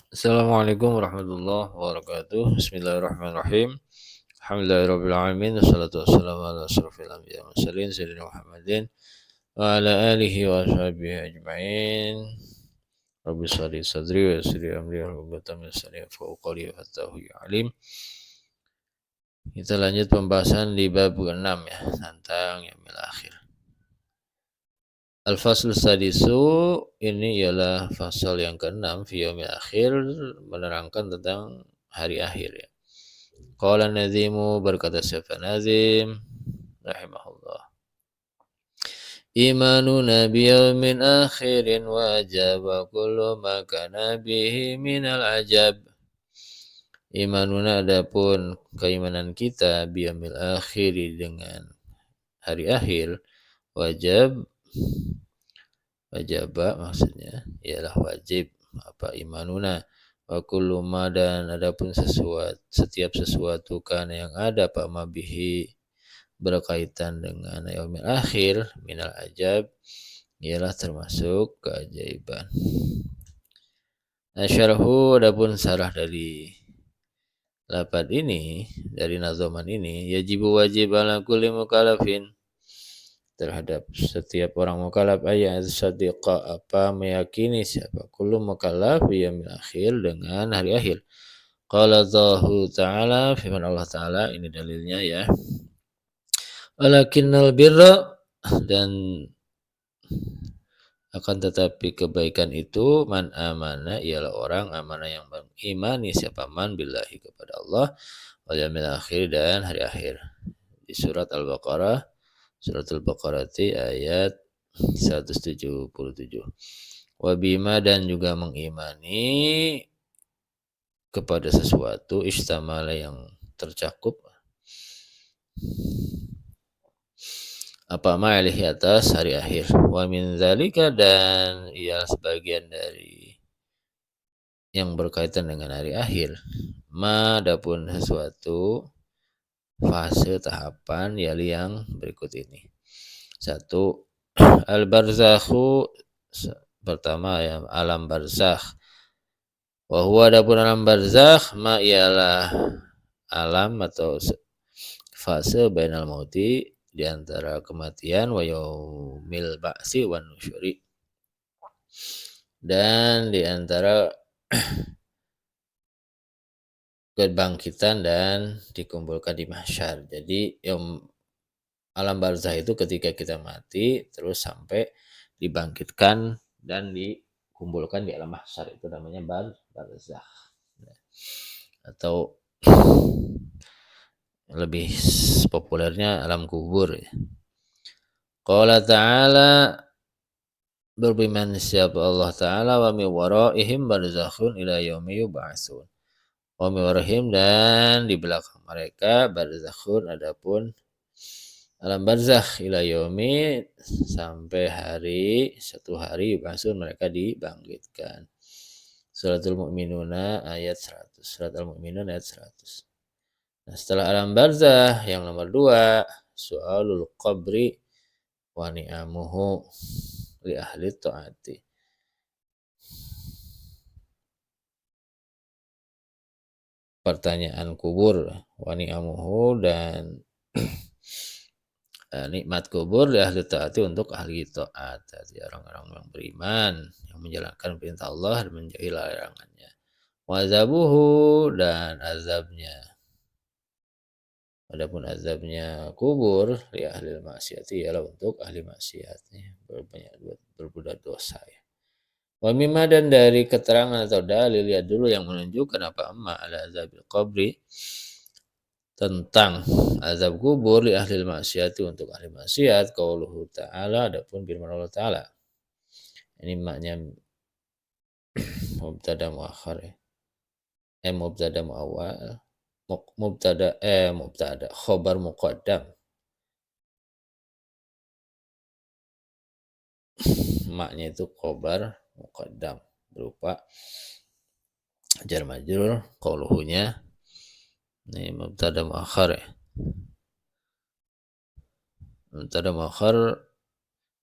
Assalamualaikum warahmatullahi wabarakatuh. Bismillahirrahmanirrahim. Alhamdulillahirabbil alamin wassalatu wassalamu ala asyrofil anbiya'i wal mursalin sayyidina Muhammadin wa ala alihi wa sahbihi ajmain. Rabbi shrah sadri wa yassir li amri wahlul 'uqdatam min lisani yafqahu qawli wa alim. Kita lanjut pembahasan di bab ke-6 ya tentang yaumil akhir. Al-Fasl Sadisu ini ialah fasal yang ke-6 fi yaumil akhir, menerangkan tentang hari akhir ya. Qala Nazimu, berkata Syekh Nazim rahimahullah. Imanuna biyaumin akhirin wajib wa kullu ma kana bihi minal ajab. Imanuna, adapun keimanan kita biyaumil akhiri, dengan hari akhir, wajib maksudnya ialah wajib apa imanuna wa kullu ma, dan adapun setiap sesuatu kan yang ada pak mabihi berkaitan dengan yaumil akhir minal ajab ialah termasuk keajaiban. Syarhu, adapun sarah dari lafaz ini, dari nazoman ini, yajibu wajib ala kulli mukallafin, terhadap setiap orang mukallaf ayat sadiqa, apa meyakini siapa kullu mukallaf yaumil akhir, dengan hari akhir. Qala Allahu ta'ala, firman Allah ta'ala, ini dalilnya ya. Walakinnal birra, dan akan tetapi kebaikan itu, man amana, ialah orang amanah yang mengimani siapa man billahi, kepada Allah, wal yaumil akhir, dan hari akhir. Di surat Al-Baqarah, suratul Baqarah ayat 177. Wabima, dan juga mengimani kepada sesuatu istamala, yang tercakup apa ma'alihi, atas hari akhir. Wa min zalika, dan ia sebagian dari yang berkaitan dengan hari akhir, ma, adapun sesuatu fase tahapan yali yang berikut ini. 1. Al-barzakhu, pertama ya, alam barzakh. Wa huwa, adapun alam barzakh, ma ialah alam atau fase bainal mauti, di antara kematian, wa yaumil ba'si wan nusyuri, dan di antara kebangkitan dan dikumpulkan di mahsyar. Jadi alam barzah itu ketika kita mati terus sampai dibangkitkan dan dikumpulkan di alam mahsyar, itu namanya barzah. Atau lebih populernya alam kubur ya. Qala ta'ala, berfirman siapa Allah Ta'ala, wa min waraihim barzakhun ila yaumi yub'atsun. Wa min waraihim, dan di belakang mereka, barzakhun, adapun alam barzakh, ila yaumi, sampai satu hari yub'atsun, mereka dibangkitkan. Suratul Mu'minuna ayat 100. Surat Al-Mu'minun ayat 100. Nah, setelah alam barzah yang nomor 2, su'alul qabri wa ni'amuhu li ahli ta'ati. Pertanyaan kubur, wa ni'amuhu, dan nikmat kubur li ahli ta'ati, untuk ahli ta'at, jadi orang-orang yang beriman, yang menjalankan perintah Allah dan menjauhi larangannya. Wa azabuhu, dan azabnya. Adapun azabnya kubur li ahli maksiati, ialah untuk ahli maksiat, berbuat dosa ya. Wa mimma, dan dari keterangan atau dalil ya dulu yang menunjukkan apa amma ala azabil qabri, tentang azab kubur li ahli maksiati, untuk ahli maksiat, qauluhu ta'ala, adapun firman Allah Ta'ala. Ini maknya mubtada muakhar ya. Mubtada muawwal. Mubtada khobar muqaddam, maknya itu khobar muqaddam, berupa jar majrur, qauluhunya ini mubtada muakhar ya. Mubtada muakhar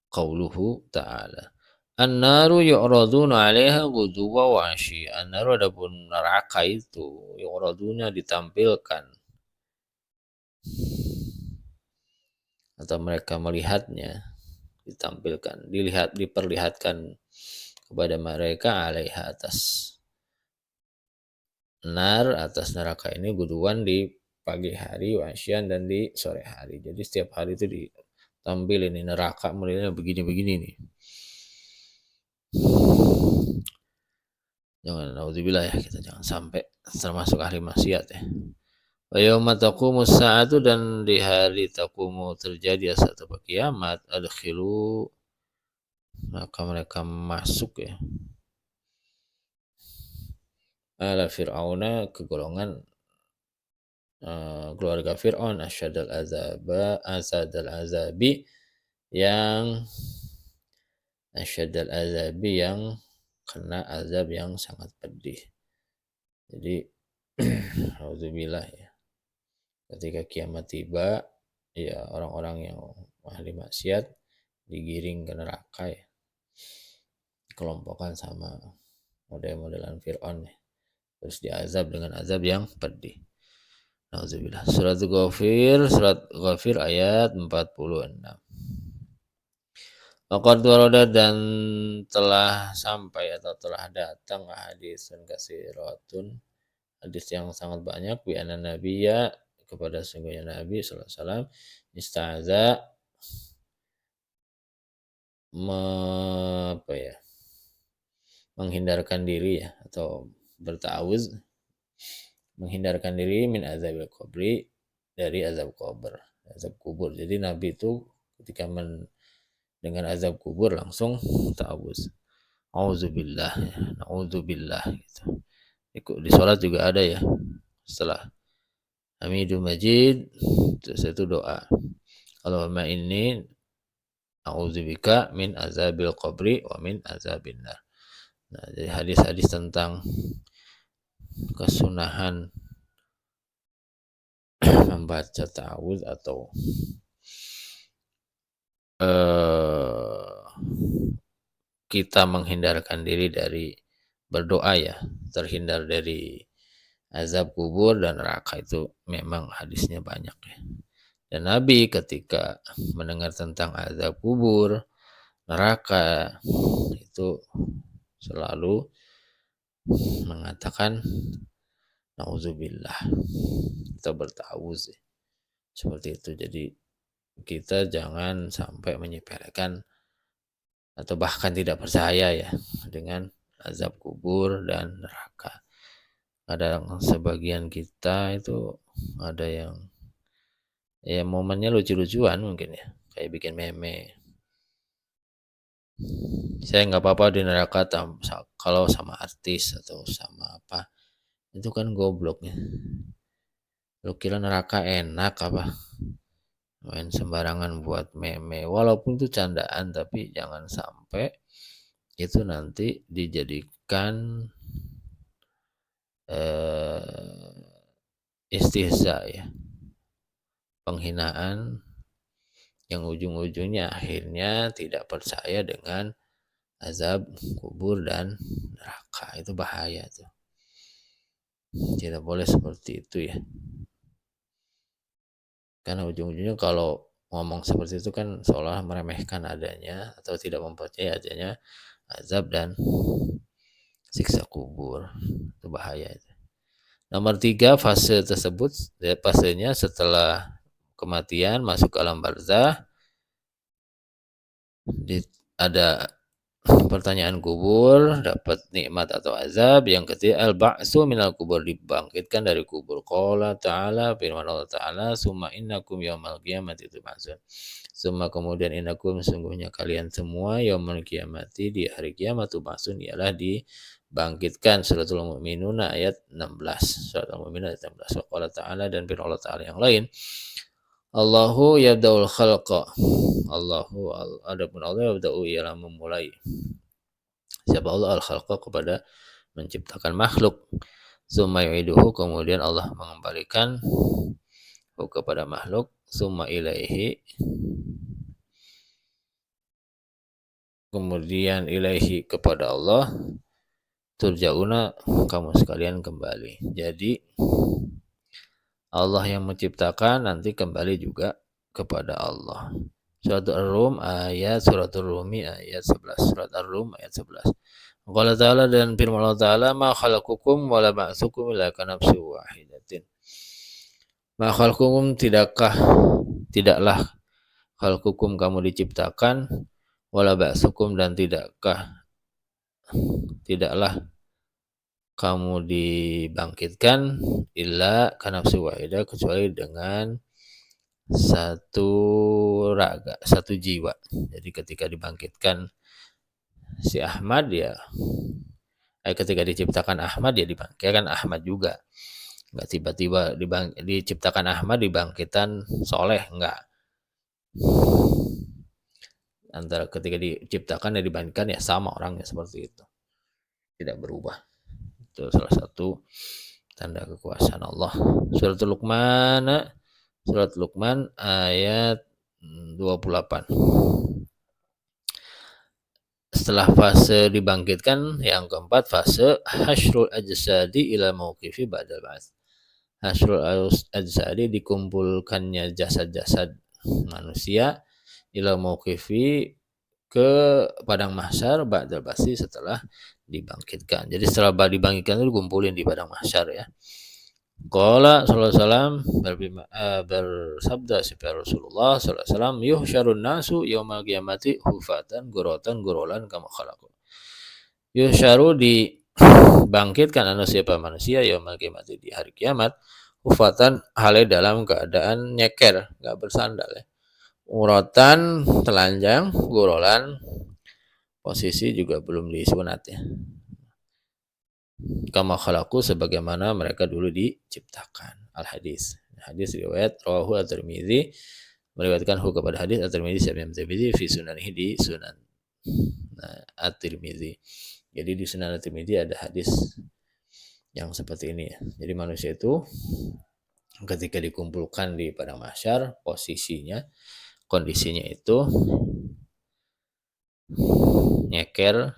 qauluhu ta'ala. An-naru yu'raduna 'alaiha ghuduwwa wa 'ashiyya. An-naru adapun neraka itu yu'raduna ditampilkan atau mereka melihatnya, ditampilkan, diperlihatkan kepada mereka 'alaiha atas atas neraka ini guduan di pagi hari, wa 'ashyan dan di sore hari. Jadi setiap hari itu ditampilin ini neraka modelnya begini-begini nih. Jangan naudzubillah ya, kita jangan sampai termasuk ahli maksiat ya. Wa yauma taqumus sa'atu dan di hari taqumu terjadi satu kiamat, adkhilu maka mereka masuk ya. Ala fir'auna ke golongan keluarga Fir'aun asyadal azabi yang kena azab yang sangat pedih. Jadi auzubillah ya. Ketika kiamat tiba, ya orang-orang yang ahli maksiat digiring ke neraka ya. Kelompokan sama model-modelan Fir'aun ya. Terus diazab dengan azab yang pedih. Nauzubillah. Surat Ghafir ayat 46. Waqad warada dan telah sampai atau telah datang hadisun katsiratun, hadis yang sangat banyak bi anna nabiyya kepada sungguhnya Nabi sallallahu alaihi wasallam ista'za menghindarkan diri ya atau bertawuz menghindarkan diri min azabil qabri dari azab kubur. Jadi Nabi itu ketika dengan azab kubur langsung ta'awuz. Auzubillah ya, naudzubillah gitu. Di sholat juga ada ya. Setelah Hamidum Majid terus itu doa. Allahumma inni a'udzubika min azabil qabri wa min azabin nar. Nah, jadi hadis-hadis tentang kesunahan membaca ta'awuz atau kita menghindarkan diri dari berdoa ya, terhindar dari azab kubur dan neraka itu memang hadisnya banyak ya. Dan Nabi ketika mendengar tentang azab kubur, neraka itu selalu mengatakan nauzubillah atau bertawuz seperti itu. Jadi kita jangan sampai menyepelekan atau bahkan tidak percaya ya dengan azab kubur dan neraka. Ada sebagian kita itu ada yang ya momennya lucu-lucuan mungkin ya, kayak bikin meme. Saya nggak apa-apa di neraka kalau sama artis atau sama apa. Itu kan gobloknya. Lu kira neraka enak apa? Main sembarangan buat meme. Walaupun itu candaan tapi jangan sampai itu nanti dijadikan istihza ya. Penghinaan yang ujung-ujungnya akhirnya tidak percaya dengan azab kubur dan neraka. Itu bahaya tuh. Tidak boleh seperti itu ya. Karena ujung-ujungnya kalau ngomong seperti itu kan seolah meremehkan adanya atau tidak mempercayai adanya azab dan siksa kubur. Itu bahaya itu. Nomor 3, fase tersebut fasenya setelah kematian masuk ke alam barzah, ada pertanyaan kubur, dapat nikmat atau azab. Yang ketiga al-ba'su minal kubur, dibangkitkan dari kubur. Qala ta'ala, firman Allah Ta'ala, summa innakum yaumal qiyamati tub'atsun. Summa kemudian innakum sungguhnya kalian semua yaumal qiyamati di hari kiamat tub'atsun ialah dibangkitkan. Suratul Mu'minun ayat 16. Suratul Mu'minun ayat 16. Qala Ta'ala dan firman Allah Ta'ala yang lain. Allahu yabda'ul khalqa. Adapun Allah yabda'u ialah memulai. Siapa Allah al-khalqa kepada menciptakan makhluk. Summa yu'iduhu kemudian Allah mengembalikan kepada makhluk. Summa ilaihi kemudian ilaihi kepada Allah, turja'una kamu sekalian kembali. Jadi Allah yang menciptakan, nanti kembali juga kepada Allah. Surat Ar-Rum Suratul Rumi ayat 11. Surat Ar-Rum ayat 11. Allah Ta'ala dan firman Allah Ta'ala, ma khalaqakum wa la ba'tsukum illa ka nafsin wahidatin. Ma khalaqakum tidaklah khalqukum kamu diciptakan, wala ba'tsukum dan tidaklah kamu dibangkitkan illa ka nafsin wahidah, kecuali dengan satu raga, satu jiwa. Jadi ketika dibangkitkan si Ahmad ya, ketika diciptakan Ahmad ya dibangkitkan Ahmad juga. Enggak tiba-tiba diciptakan Ahmad dibangkitkan Soleh, enggak. Antara ketika diciptakan dan dibangkitkan ya sama orangnya, seperti itu. Tidak berubah. Itu salah satu tanda kekuasaan Allah. Surat Luqman ayat 28. Setelah fase dibangkitkan, yang keempat fase hasyrul ajsadi ila mauqifi ba'dal ba'ts. Hasyrul ajsadi dikumpulkannya jasad-jasad manusia ila mauqifi ke padang mahsyar ba'dal ba'tsi setelah dibangkitkan. Jadi setelah dibangkitkan itu dikumpulin di padang mahsyar ya. Qala sallallahu alaihi wasallam bersabda sifat Rasulullah sallallahu alaihi wasallam, yuhsyarun nasu yaumal qiyamati hufatan guratan gurolan kama khalaqu. Yuhsyaru dibangkitkan manusia yaumal qiyamati di hari kiamat hufatan hale dalam keadaan nyeker, enggak bersandal ya. Uratan telanjang, gurolan posisi juga belum disunat ya. Kama khalaqu sebagaimana mereka dulu diciptakan. Al-hadis. Hadis riwayat rawahu at-Tirmidzi, meriwayatkan kepada hadis at-Tirmidzi At-Tirmidzi fi sunanihi di sunan At-Tirmidzi. Jadi di sunan At-Tirmidzi ada hadis yang seperti ini ya. Jadi manusia itu ketika dikumpulkan di padang mahsyar, kondisinya itu nyeker,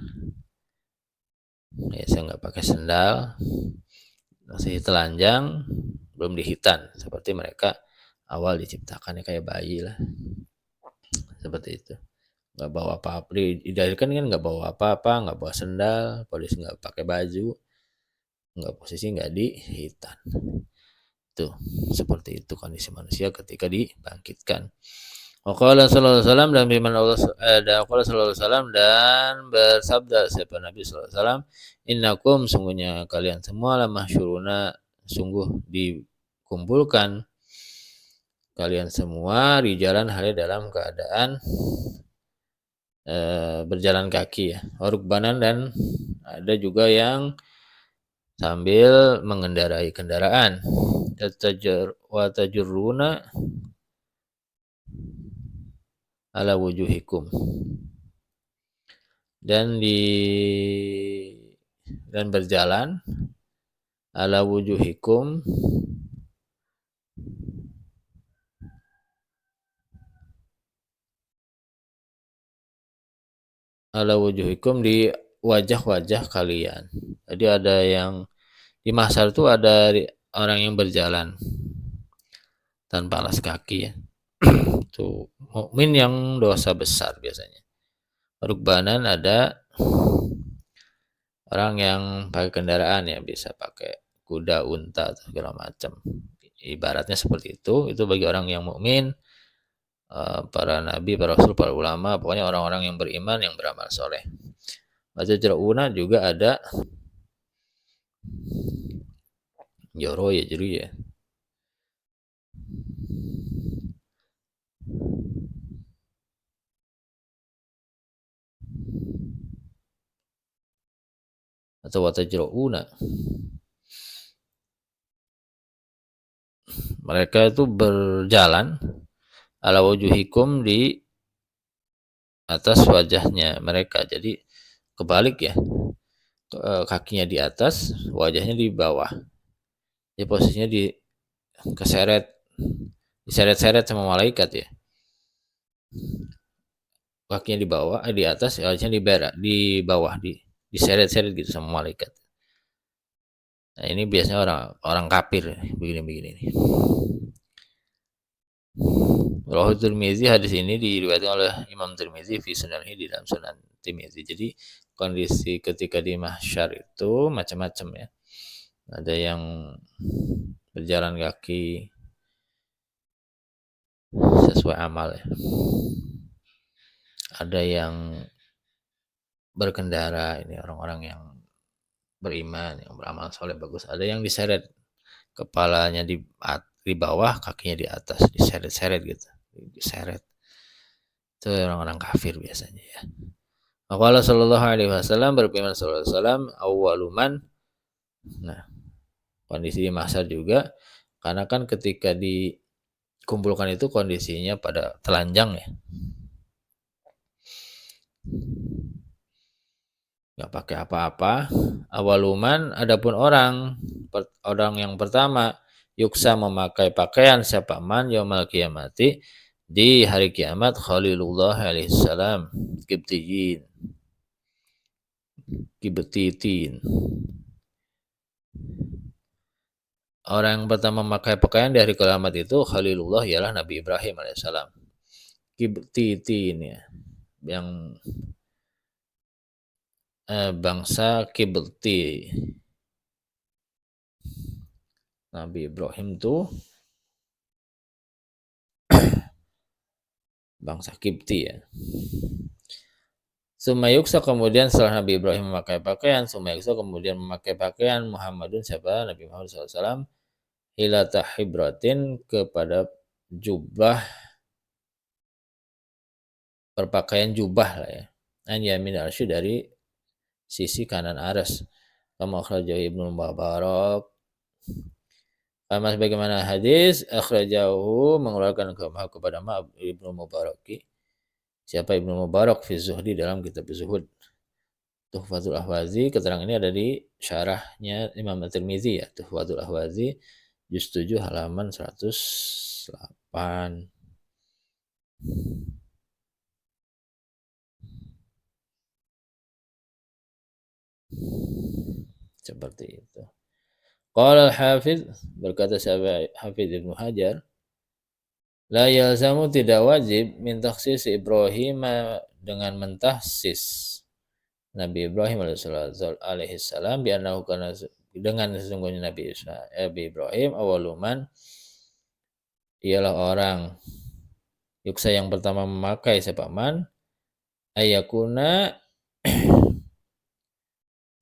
ya, saya nggak pakai sendal, masih telanjang, belum dihitan, seperti mereka awal diciptakannya kayak bayi lah, seperti itu. Nggak bawa apa-apa, didalilkan kan nggak bawa apa-apa, nggak bawa sendal, polisi nggak pakai baju, nggak posisi, nggak dihitan. Tuh, seperti itu kondisi manusia ketika dibangkitkan. Waqala sallallahu alaihi wasallam, dan firman Allah sallallahu alaihi wasallam, dan bersabda siapa Nabi sallallahu alaihi wasallam, innakum sungguhnya kalian semua la mahsyuruna, sungguh dikumpulkan kalian semua rijalan hale dalam keadaan berjalan kaki ya, rukbanan, dan ada juga yang sambil mengendarai kendaraan. Wa tajurruna ala wujuhikum, dan berjalan ala wujuhikum di wajah-wajah kalian. Jadi ada yang di mahsyar itu ada orang yang berjalan tanpa alas kaki ya. Itu mukmin yang dosa besar biasanya. Rukbanan ada orang yang pakai kendaraan ya, bisa pakai kuda, unta atau segala macam. Ibaratnya seperti itu bagi orang yang mukmin, para nabi, para rasul, para ulama, pokoknya orang-orang yang beriman, yang beramal soleh. Baca jerauna juga ada joro ya, jadi ya. Atau watajrauna, mereka itu berjalan ala wujuhikum di atas wajahnya mereka, jadi kebalik ya, kakinya di atas, wajahnya di bawah, ya posisinya diseret-seret sama malaikat ya. kakinya di bawah, di atas, harusnya di bawah, diseret-seret gitu sama malaikat. Nah, ini biasanya orang orang kafir begini-begini nih. Rawahu Tirmizi, hadis ini diriwayatkan oleh Imam Tirmizi fi sunanihi, di dalam Sunan Tirmizi. Jadi kondisi ketika di mahsyar itu macam-macam ya. Ada yang berjalan kaki sesuai amal ya. Ada yang berkendara, ini orang-orang yang beriman, yang beramal soleh bagus. Ada yang diseret, kepalanya di bawah, kakinya di atas, diseret-seret gitu, diseret. Itu orang-orang kafir biasanya ya. Maka Sallallahu Alaihi Wasallam berfirman Sallallahu Alaihi Wasallam, awaluman. Nah, kondisi di mahsyar juga, karena kan ketika dikumpulkan itu kondisinya pada telanjang ya, nggak pakai apa-apa. Awaluman, adapun orang yang pertama, yuksa memakai pakaian siapa man yaumal kiamati, di hari kiamat, Khalilullah alaihissalam, kibtitin. Orang yang pertama memakai pakaian di hari kiamat itu Khalilullah ialah Nabi Ibrahim alaihissalam. Kibtitin ya, yang bangsa Kibti. Nabi Ibrahim tuh bangsa Kibti ya. Sumayuksa, kemudian setelah Nabi Ibrahim memakai pakaian, Sumayuksa kemudian memakai pakaian Muhammadun, siapa Nabi Muhammad SAW, hilata hibratin, kepada jubah, berpakaian jubah lah ya, an yamin arsy, dari sisi kanan aras, kama akhrajahu Ibnu Mubarak, kama sebagaimana hadis akhrajahu, mengeluarkan kepada Ibnu Mubaraki, siapa Ibnu Mubarak, fi zuhdi, dalam kitab zuhud. Tuhfatul Ahwazi, keterangan ini ada di syarahnya Imam At-Tirmizi ya, Tuhfatul Ahwazi juz 7 halaman 108. Seperti itu. Qala al-Hafidz, berkata sahabat Hafidz Ibnu Hajar, la yalzamu, tidak wajib, min takhsis Ibrahim, dengan mentahsis Nabi Ibrahim alaihissalam, bi'annahu, karena dengan sesungguhnya Nabi Ibrahim, awaluman, ialah orang, yuksa yang pertama memakai sepaman, ayakuna,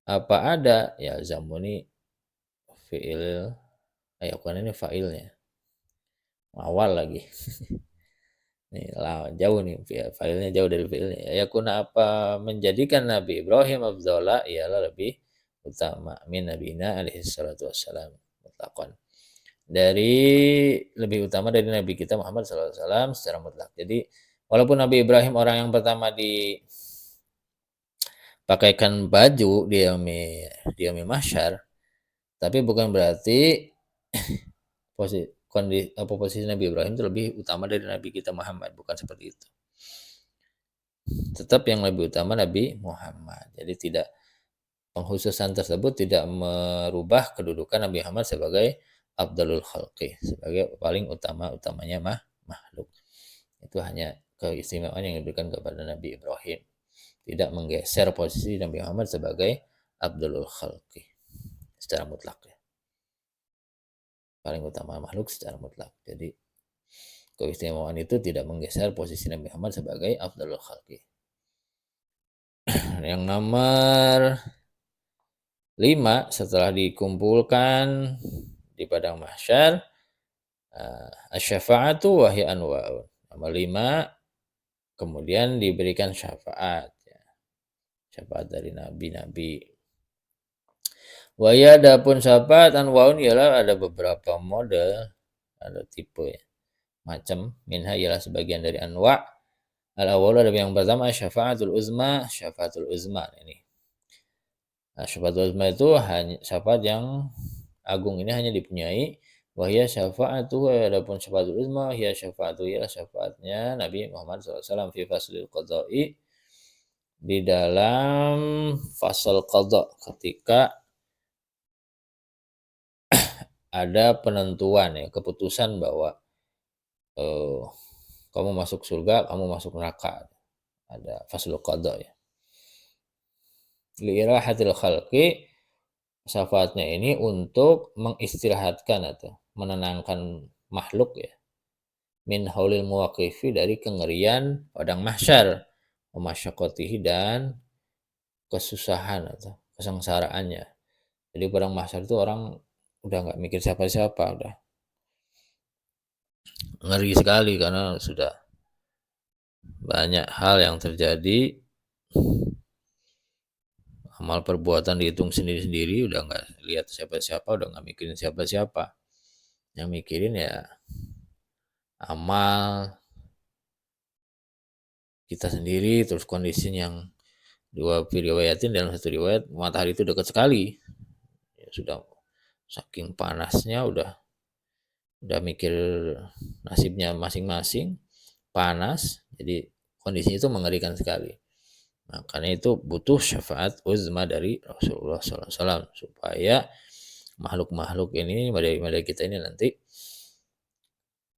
apa ada, ya zamuni fi'il, ayakuna ini fa'ilnya, awal lagi. Nih, jauh nih, fa'ilnya jauh dari fi'ilnya. Ayakuna, apa menjadikan Nabi Ibrahim afdhala, ialah lebih utama, min nabina alaihi salatu wassalam, mutlaqan, dari lebih utama dari Nabi kita Muhammad SAW secara mutlak. Jadi walaupun Nabi Ibrahim orang yang pertama dipakaikan baju di yaumi mahsyar, tapi bukan berarti posisi Nabi Ibrahim itu lebih utama dari Nabi kita Muhammad, bukan seperti itu. Tetap yang lebih utama Nabi Muhammad. Jadi tidak, pengkhususan tersebut tidak merubah kedudukan Nabi Muhammad sebagai Abdulul Khalqi, sebagai paling utamanya makhluk. Itu hanya keistimewaan yang diberikan kepada Nabi Ibrahim, tidak menggeser posisi Nabi Muhammad sebagai Abdulul Khalqi secara mutlak ya, paling utama makhluk secara mutlak. Jadi keistimewaan itu tidak menggeser posisi Nabi Muhammad sebagai Abdulul Khalqi. Yang nomor 5, setelah dikumpulkan di padang mahsyar, asy-syafa'atu wa hiya anwa'un. Nomor 5, kemudian diberikan syafaat ya. Syafaat dari nabi-nabi. Wa ya, adapun syafaat anwa'un, ialah ada beberapa model, ada tipe ya, macam, minha ialah sebagian dari anwa'. Al-awwal, ada yang pertama syafaatul uzma, syafaatul uzma ini. Nah, syafaatul uzma itu hanya syafaat yang agung, ini hanya dipunyai Wa hiya syafa'atuhu, adapun syafaatul uzma hiya syafa'atu ialah syafaatnya Nabi Muhammad SAW fi faslil qada'i, di dalam fasal qada, ketika ada penentuan ya, keputusan bahwa eh, kamu masuk surga, kamu masuk neraka. Ada faslul qada ya. Liirahatil khalqi, syafaatnya ini untuk mengistirahatkan atau menenangkan makhluk ya. Min haulil muwaqifi, dari kengerian padang mahsyar, wa masyaqqatihi, dan kesusahan atau kesengsaraannya. Jadi padang mahsyar itu orang udah nggak mikir siapa-siapa, udah ngeri sekali karena sudah banyak hal yang terjadi, amal perbuatan dihitung sendiri-sendiri, udah nggak lihat siapa-siapa, udah nggak mikirin siapa-siapa, yang mikirin ya amal kita sendiri. Terus kondisi yang dua diriwayatin, dalam satu riwayat matahari itu dekat sekali ya, sudah saking panasnya udah mikir nasibnya masing-masing, panas, jadi kondisinya itu mengerikan sekali. Nah, karena itu butuh syafaat uzma dari Rasulullah SAW supaya makhluk-makhluk ini, pada kita ini nanti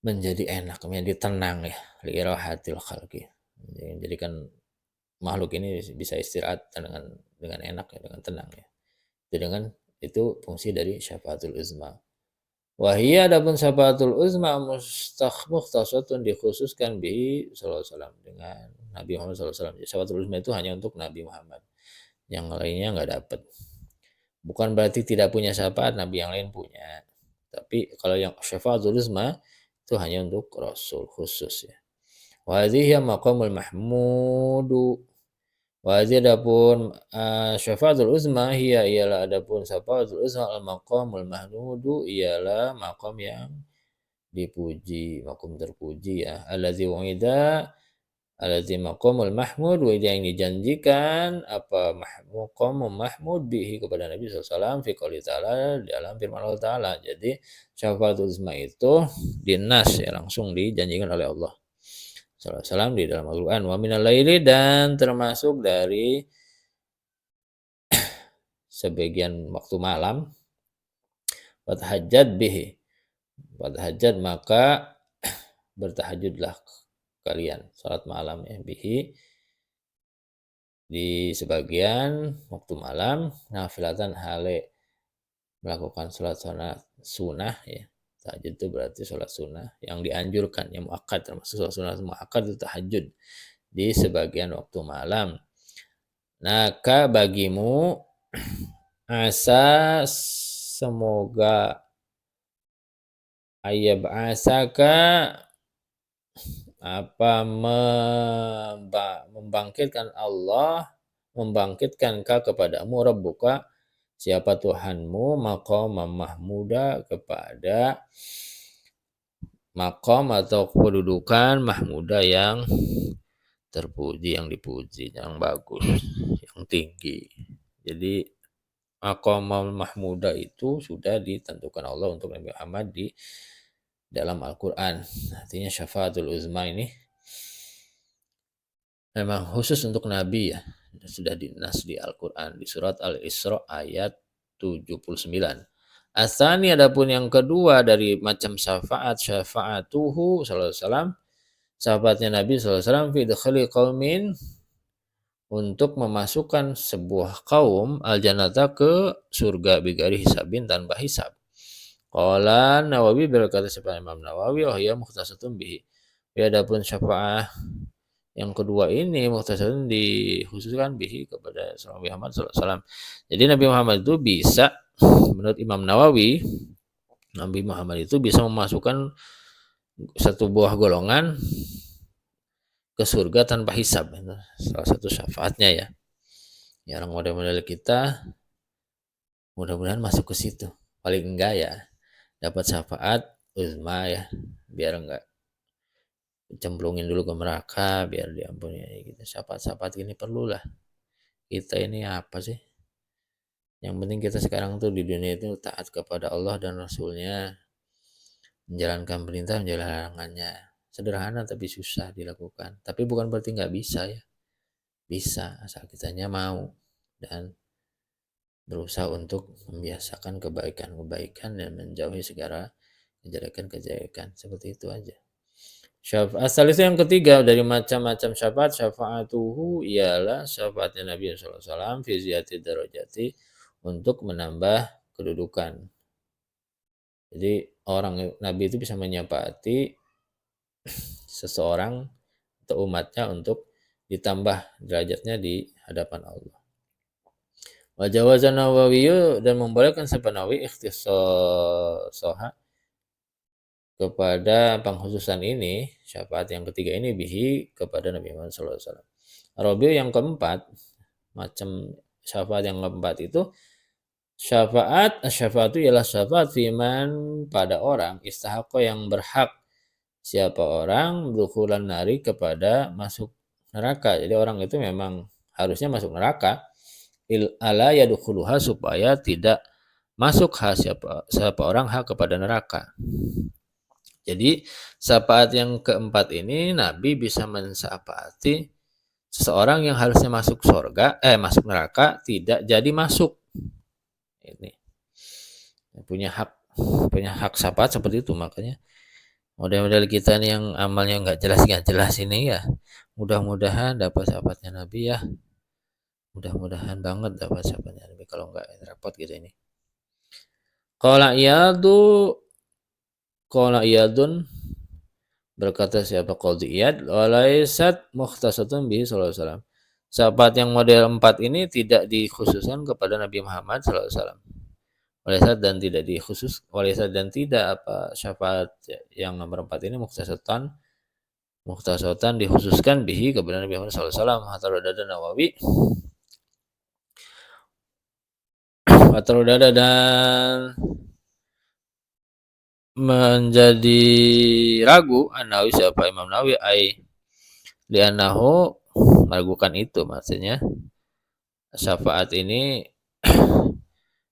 menjadi enak, menjadi tenang ya, liirahatil khalqi. Jadi kan makhluk ini bisa istirahat dengan enak ya, dengan tenang ya. Itu fungsi dari syafaatul uzma. Wahia, adapun syafaatul uzma mukhtasatun, dikhususkan bi sallallahu alaihi wasallam, dengan Nabi Muhammad sallallahu alaihi wasallam. Syafaatul uzma itu hanya untuk Nabi Muhammad. Yang lainnya nggak dapat. Bukan berarti tidak punya syafaat, Nabi yang lain punya. Tapi kalau yang syafaatul uzma itu hanya untuk Rasul khusus ya. Wa hadhihi maqamul mahmudu. Wa hadhihi, adapun syafaatul uzma hiya ialah, adapun syafaatul uzma al maqamul mahmudu ialah maqam yang dipuji, maqam terpuji ya. Allazi maqamul mahmud, wa yang dijanjikan apa maqamul mahmud bihi, kepada Nabi SAW fi qouli ta'ala, dalam firman Allah Ta'ala. Jadi syafaatul uzma itu dinas ya, langsung dijanjikan oleh Allah SAW di dalam Al-Quran. Wa minal laili, dan termasuk dari sebagian waktu malam, fatahajjad bihi, fatahajjad maka bertahajudlah kalian, salat malam ya, bihi, di sebagian waktu malam, nafilatan, hale melakukan sholat sunnah ya. Tahajud itu berarti sholat sunnah yang dianjurkan, yang muakkad, termasuk sholat sunnah muakkad itu tahajud di sebagian waktu malam. Naka bagimu, asa semoga, ayab asaka apa membangkitkan Allah, membangkitkan ka kepadamu, rabbuka siapa Tuhanmu, maqam mahmuda, kepada maqam atau kedudukan mahmuda yang terpuji, yang dipuji, yang bagus, yang tinggi. Jadi maqam mahmuda itu sudah ditentukan Allah untuk Nabi Muhammad di dalam Al-Quran. Artinya syafaatul uzma ini memang khusus untuk Nabi ya. Sudah dinas di Al-Quran di surat Al-Isra ayat 79. Asani, adapun yang kedua dari macam syafaat, syafaatuhu sallallahu alaihi wasallam, syafaatnya Nabi sallallahu alaihi wasallam fi idkhali qaumin, untuk memasukkan sebuah kaum al-jannata, ke surga, bigari hisabin, tanpa hisab. Qala Nawawi, berkata siapa Imam Nawawi, oh ya mukhtasatun bihi. Ya, adapun syafaat yang kedua ini mukhtasatun, dikhususkan bihi, kepada Nabi Muhammad SAW. Jadi Nabi Muhammad itu bisa, menurut Imam Nawawi, Nabi Muhammad itu bisa memasukkan satu buah golongan ke surga tanpa hisab. Salah satu syafaatnya ya. Ya, orang model-model kita mudah-mudahan masuk ke situ. Paling enggak ya dapat syafaat uzma ya, biar enggak cemplungin dulu ke neraka, biar diampuni ya, gitu. Syafaat-syafaat ini perlulah. Kita ini apa sih? Yang penting kita sekarang tuh di dunia itu taat kepada Allah dan Rasulnya, menjalankan perintah, menjauhi larangannya. Sederhana tapi susah dilakukan. Tapi bukan berarti nggak bisa ya. Bisa, asal kitanya mau dan berusaha untuk membiasakan kebaikan-kebaikan dan menjauhi segala kejelekan-kejelekan. Seperti itu aja. Asal itu yang ketiga dari macam-macam syafaat, syafaatuhu ialah syafaatnya Nabi SAW fi ziyati darajati untuk menambah kedudukan. Jadi orang Nabi itu bisa menyafaati seseorang atau umatnya untuk ditambah derajatnya di hadapan Allah. Wa jawaza Nawawi dan membolehkan Nawawi ikhtisasoha kepada pengkhususan ini, syafaat yang ketiga ini bihi kepada Nabi Muhammad SAW. Rabi yang keempat, macam syafaat yang keempat itu syafaat itu ialah syafaat firman pada orang istahaqo yang berhak siapa orang dukhulan nari kepada masuk neraka. Jadi orang itu memang harusnya masuk neraka ala yadkhuluha supaya tidak masuk siapa orang hak kepada neraka. Jadi syafaat yang keempat ini Nabi bisa mensyafaati seseorang yang harusnya masuk masuk neraka tidak jadi masuk. Ini punya hak syafaat seperti itu. Makanya model-model kita nih yang amalnya nggak jelas ini ya, mudah-mudahan dapat syafaatnya Nabi ya. Mudah-mudahan banget dapat syafaatnya Nabi, kalau nggak repot gitu ini. Qala Iyadun berkata siapa Qadhi Iyad walaisat mukhtasatun bihi sallallahu alaihi wasallam. Syafaat yang model 4 ini tidak dikhususkan kepada Nabi Muhammad sallallahu alaihi wasallam. Walaisat dan tidak apa syafaat yang nomor 4 ini mukhtasatan dikhususkan bihi kepada Nabi Muhammad sallallahu alaihi wasallam. Hatta Nawawi dan menjadi ragu An-Nawawi siapa Imam Nawawi li'annahu meragukan itu, maksudnya syafaat ini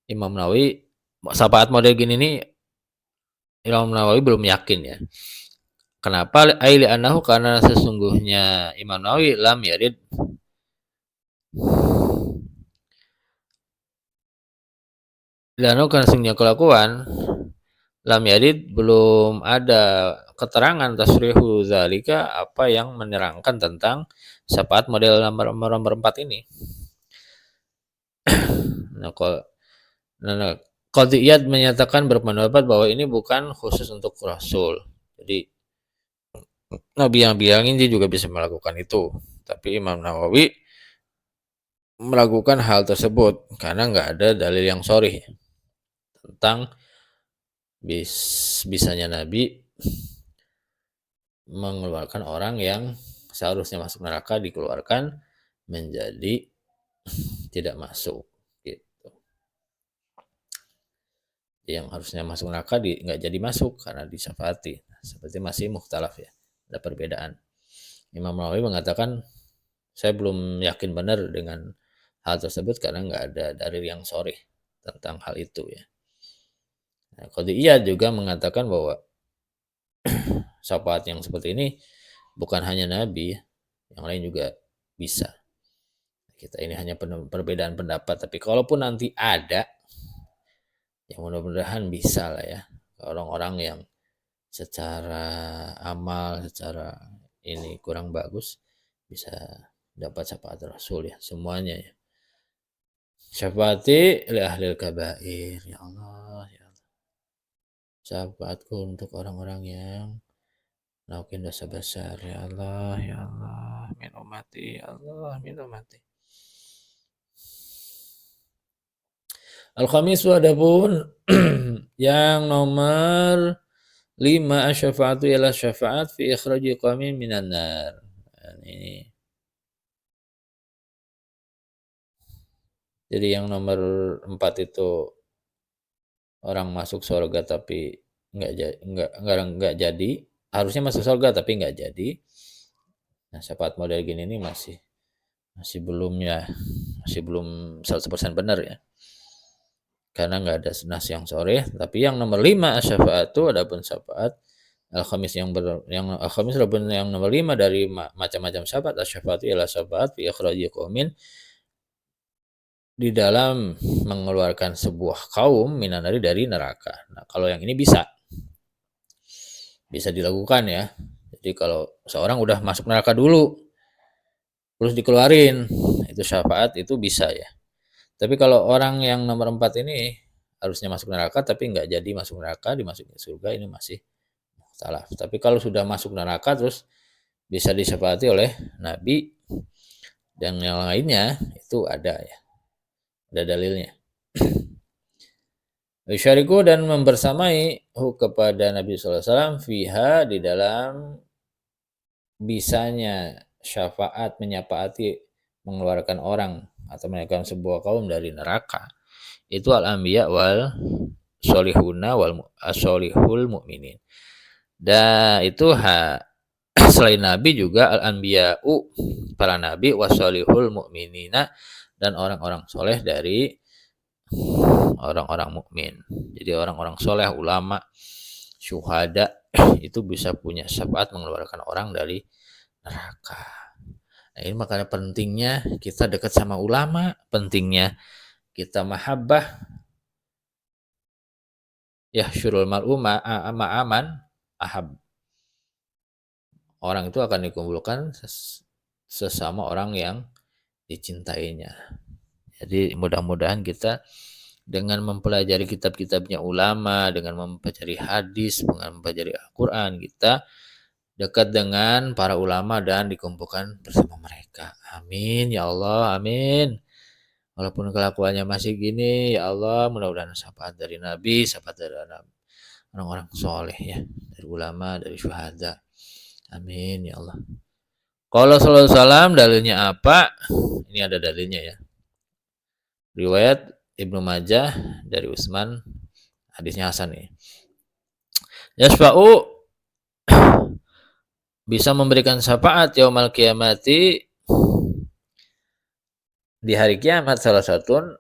Imam Nawawi syafaat model gini nih Imam Nawawi belum yakin ya. Kenapa? Li'annahu karena sesungguhnya Imam Nawawi lam yarid karena sesungguhnya kelakuan lam yarid belum ada keterangan tasrihu zalika apa yang menerangkan tentang syafaat model nomor 4 ini. Qadiyat menyatakan berpendapat bahwa ini bukan khusus untuk Rasul. Jadi Nabi yang bilangin dia juga bisa melakukan itu. Tapi Imam Nawawi melakukan hal tersebut karena nggak ada dalil yang sharih tentang bisanya Nabi mengeluarkan orang yang seharusnya masuk neraka dikeluarkan menjadi tidak masuk gitu. Yang harusnya masuk neraka nggak jadi masuk karena disyafaati. Seperti masih mukhtalaf ya, ada perbedaan. Imam Nawawi mengatakan saya belum yakin benar dengan hal tersebut karena nggak ada dalil yang sharih tentang hal itu ya. Nah, Qadiyat juga mengatakan bahwa syafaat yang seperti ini bukan hanya Nabi, yang lain juga bisa. Kita ini hanya perbedaan pendapat, tapi kalaupun nanti ada, ya mudah-mudahan bisa lah ya. Orang-orang yang secara amal, secara ini kurang bagus, bisa dapat syafaat Rasul ya, semuanya ya. Syafaati li ahlil kabair, ya Allah, ya Allah. Syafaatku untuk orang-orang yang melakukan dosa besar, ya Allah, ya Allah, min ummati, ya Allah, min ummati. Al-Khamisu adapun yang nomor 5 asy-syafa'atu ialah syafaat fi ikhraji qaumin minan nar. Ini. Jadi yang nomor 4 itu orang masuk surga tapi nggak jadi, harusnya masuk surga tapi nggak jadi. Nah, syafaat model gini nih masih belum 100% benar ya. karena nggak ada nas yang sore. Tapi yang nomor 5 asy-syafa'atu, adapun syafaat al-khamis yang al-khamis adapun yang nomor 5 dari macam-macam syafaat asy-syafa'atu ialah syafaat fi ikhraji qaumin, di dalam mengeluarkan sebuah kaum minanari dari neraka. Nah, kalau yang ini bisa dilakukan ya. Jadi kalau seorang udah masuk neraka dulu terus dikeluarin, itu syafaat itu bisa ya. Tapi kalau orang yang nomor 4 ini harusnya masuk neraka tapi nggak jadi masuk neraka, dimasukin surga, ini masih salah. Tapi kalau sudah masuk neraka terus bisa disyafaati oleh Nabi dan yang lainnya, itu ada ya, ada dalilnya. Isyariku dan membersamai kepada Nabi SAW fiha, di dalam bisanya syafaat menyafaati mengeluarkan orang atau mengeluarkan sebuah kaum dari neraka, itu al-anbiya wal solihuna wal solihul mu'minin. Dan itu selain nabi juga al-anbiya'u, para nabi, wasolihul mu'minina, dan orang-orang soleh dari orang-orang mukmin. Jadi orang-orang soleh, ulama, syuhada itu bisa punya syafaat mengeluarkan orang dari neraka. Nah, ini makanya pentingnya kita dekat sama ulama, pentingnya kita mahabbah. Ya syurul mar'u ma'aman ahab. Orang itu akan dikumpulkan sesama orang yang dicintainya. Jadi mudah-mudahan kita dengan mempelajari kitab-kitabnya ulama, dengan mempelajari hadis, dengan mempelajari Al-Quran, kita dekat dengan para ulama dan dikumpulkan bersama mereka. Amin ya Allah, amin. Walaupun kelakuannya masih gini, ya Allah, mudah-mudahan syafaat dari Nabi, syafaat dari orang-orang soleh ya, dari ulama, dari syuhada. Amin ya Allah. Kalau sallallahu alaihi wasallam dalilnya apa? Ini ada dalilnya ya. Riwayat Ibnu Majah dari Utsman, hadisnya hasan nih. Yasfa'u, bisa memberikan syafaat yaumal kiamati, di hari kiamat, salah satu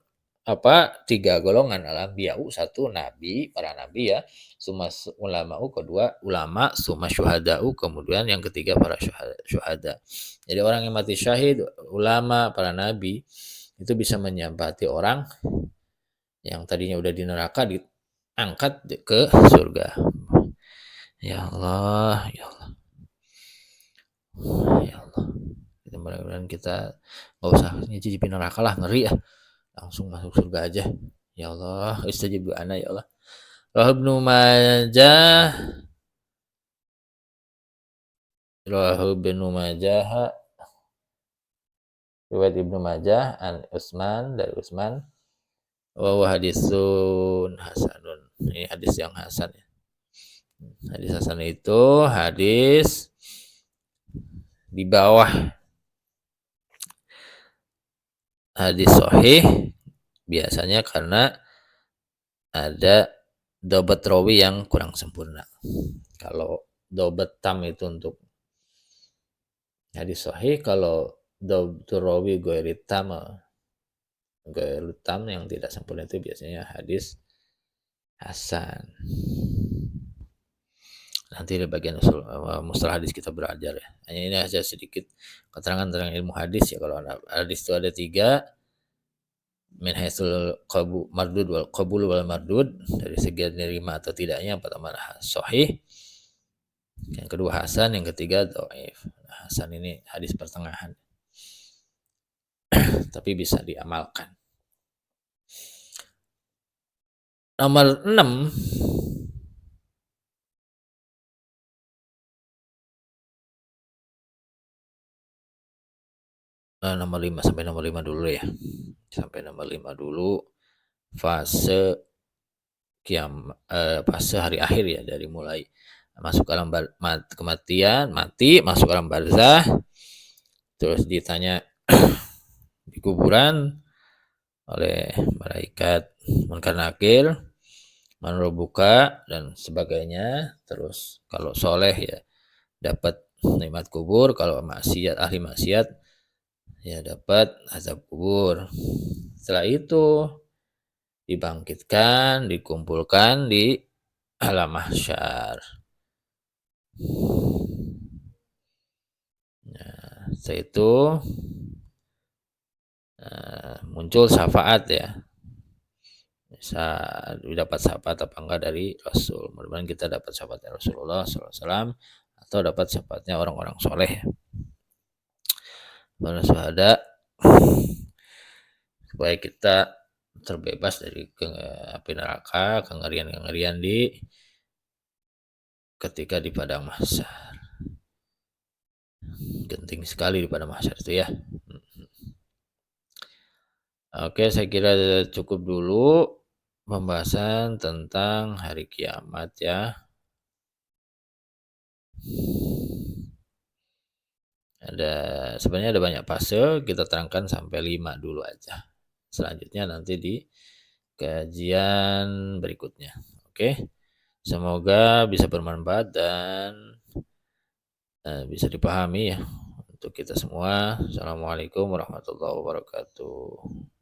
tiga golongan, al-anbiya'u, satu nabi, para nabi ya, summa ulama'u, kedua ulama, summa syuhada'u, kemudian yang ketiga para syuhada. Jadi orang yang mati syahid, ulama, para nabi, itu bisa menyempati orang yang tadinya udah di neraka diangkat ke surga. Ya Allah, ya Allah, ya Allah. Mudah-mudahan kita nggak usah nyicipin neraka lah, ngeri ya, langsung masuk surga aja. Ya Allah, istajib doana ya Allah. Rawahu Ibnu Majah, riwayat Ibnu Majah an Utsman, dari Utsman, wa hadisun hasanun. Ini hadis yang hasan ya. Hadis hasan itu hadis di bawah hadis sahih biasanya karena ada dobat rawi yang kurang sempurna. Kalau dobat tam itu untuk hadis sahih, kalau dobat rawi goiri tam yang tidak sempurna itu biasanya hadis hasan. Nanti di bagian usul mustalah hadis kita belajar ya. Hanya ini aja sedikit keterangan tentang ilmu hadis ya. Kalau hadis itu ada 3, min haitsul mardud wal qabul wal mardud, dari segi nerima atau tidaknya. Yang pertama sahih, yang kedua hasan, yang ketiga dhaif. Hasan ini hadis pertengahan tapi bisa diamalkan. Nomor 6, nomor 5 sampai nomor 5 dulu ya. Sampai nomor 5 dulu. Fase fase hari akhir ya, dari mulai masuk alam kematian, mati, masuk alam barzah, terus ditanya di kuburan oleh malaikat munkar nakir, man rabbuka dan sebagainya. Terus kalau soleh ya dapat nikmat kubur, kalau maksiat, ahli maksiat ya dapat azab kubur. Setelah itu dibangkitkan, dikumpulkan di alam mahsyar. Nah, setelah itu muncul syafaat ya. Bisa dapat syafaat apa enggak dari Rasul. Mudah-mudahan kita dapat syafaatnya Rasulullah SAW atau dapat syafaatnya orang-orang soleh. Para syuhada supaya kita terbebas dari api neraka, kengerian-kengerian ketika di padang mahsyar. Genting sekali di padang mahsyar itu ya. Oke, saya kira cukup dulu pembahasan tentang hari kiamat ya. Sebenarnya ada banyak fase, kita terangkan sampai 5 dulu aja. Selanjutnya nanti di kajian berikutnya. Oke. Semoga bisa bermanfaat dan bisa dipahami ya untuk kita semua. Assalamualaikum warahmatullahi wabarakatuh.